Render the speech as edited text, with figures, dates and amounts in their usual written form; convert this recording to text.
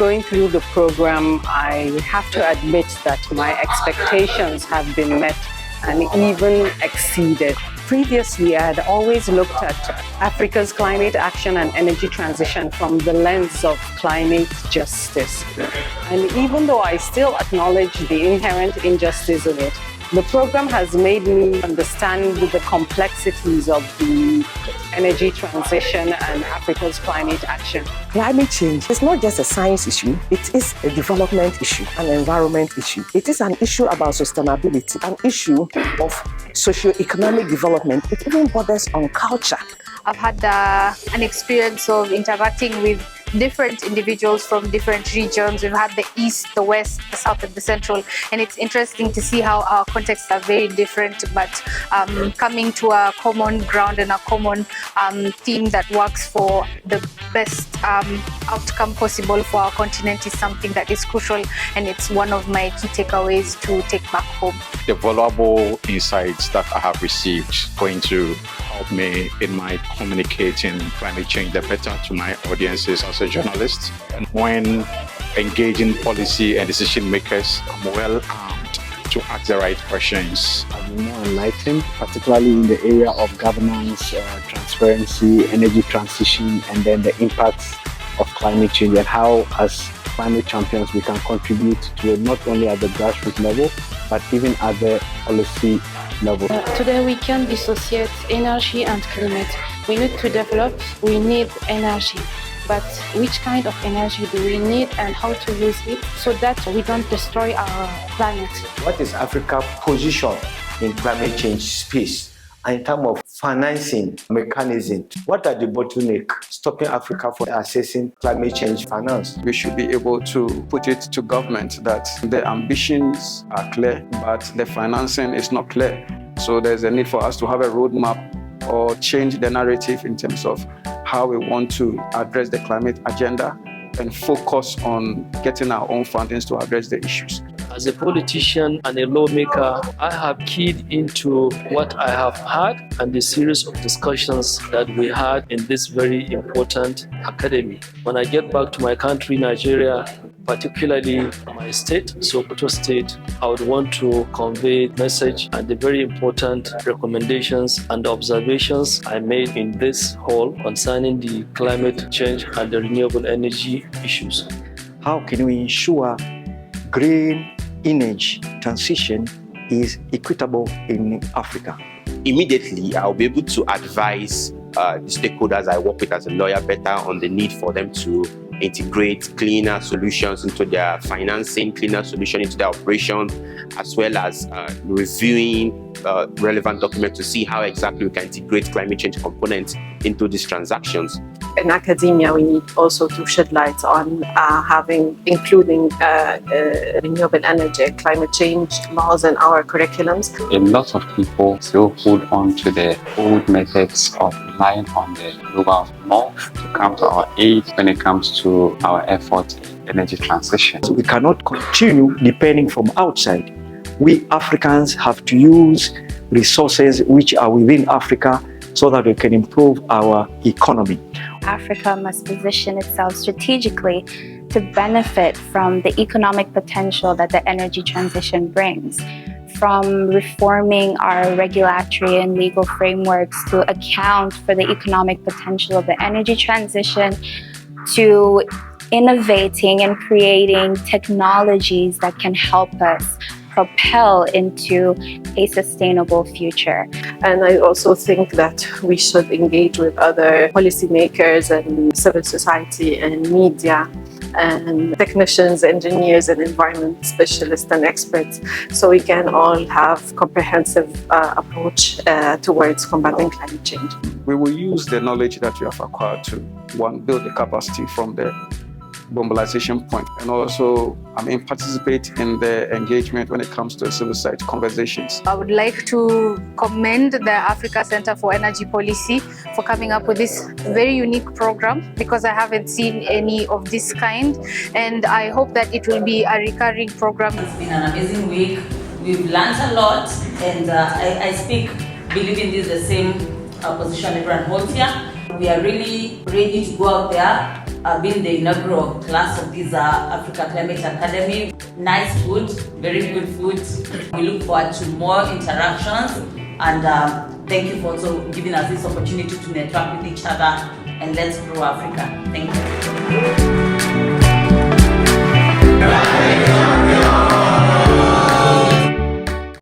going through the program, I have to admit that my expectations have been met and even exceeded. Previously, I had always looked at Africa's climate action and energy transition from the lens of climate justice. And even though I still acknowledge the inherent injustice in it, the program has made me understand the complexities of the energy transition and Africa's climate action. Climate change is not just a science issue, it is a development issue, an environment issue. It is an issue about sustainability, an issue of socio-economic development. It even borders on culture. I've had an experience of interacting with different individuals from different regions. We've had the East, the West, the South, and the Central, and it's interesting to see how our contexts are very different, but coming to a common ground and a common theme that works for the best outcome possible for our continent is something that is crucial, and it's one of my key takeaways to take back home. The valuable insights that I have received going to help me in my communicating climate change the better to my audiences as a journalist. And when engaging policy and decision makers, I'm well armed to ask the right questions. I've been more enlightened, particularly in the area of governance, transparency, energy transition, and then the impacts of climate change and how, as climate champions, we can contribute to it not only at the grassroots level, but even at the policy level. Today we can dissociate energy and climate. We need to develop, we need energy. But which kind of energy do we need and how to use it so that we don't destroy our planet? What is Africa's position in climate change space? And in terms of financing mechanism, what are the bottlenecks stopping Africa from accessing climate change finance? We should be able to put it to government that the ambitions are clear, but the financing is not clear. So there's a need for us to have a roadmap or change the narrative in terms of how we want to address the climate agenda and focus on getting our own fundings to address the issues. As a politician and a lawmaker, I have keyed into what I have had and the series of discussions that we had in this very important academy. When I get back to my country, Nigeria, particularly my state, Sokoto State, I would want to convey message and the very important recommendations and observations I made in this hall concerning the climate change and the renewable energy issues. How can we ensure green energy transition is equitable in Africa? Immediately, I'll be able to advise the stakeholders I work with as a lawyer better on the need for them to integrate cleaner solutions into their financing, cleaner solution into their operation, as well as reviewing relevant documents to see how exactly we can integrate climate change components into these transactions. In academia, we need also to shed light on including renewable energy and climate change laws in our curriculums. A lot of people still hold on to the old methods of relying on the global north to come to our aid when it comes to our effort in energy transition. So we cannot continue depending from outside. We Africans have to use resources which are within Africa so that we can improve our economy. Africa must position itself strategically to benefit from the economic potential that the energy transition brings, from reforming our regulatory and legal frameworks to account for the economic potential of the energy transition, to innovating and creating technologies that can help us propel into a sustainable future. And I also think that we should engage with other policymakers and civil society and media and technicians, engineers and environment specialists and experts, so we can all have comprehensive approach towards combating climate change. We will use the knowledge that we have acquired to, one, build the capacity from the mobilization point, and also participate in the engagement when it comes to civil society conversations. I would like to commend the Africa Center for Energy Policy for coming up with this very unique program, because I haven't seen any of this kind, and I hope that it will be a recurring program. It's been an amazing week. We've learned a lot, and I speak believing this is the same position everyone holds here. We are really ready to go out there being the inaugural class of this Africa Climate Academy. Nice food, very good food. We look forward to more interactions, and thank you for also giving us this opportunity to network with each other, and let's grow Africa. Thank you.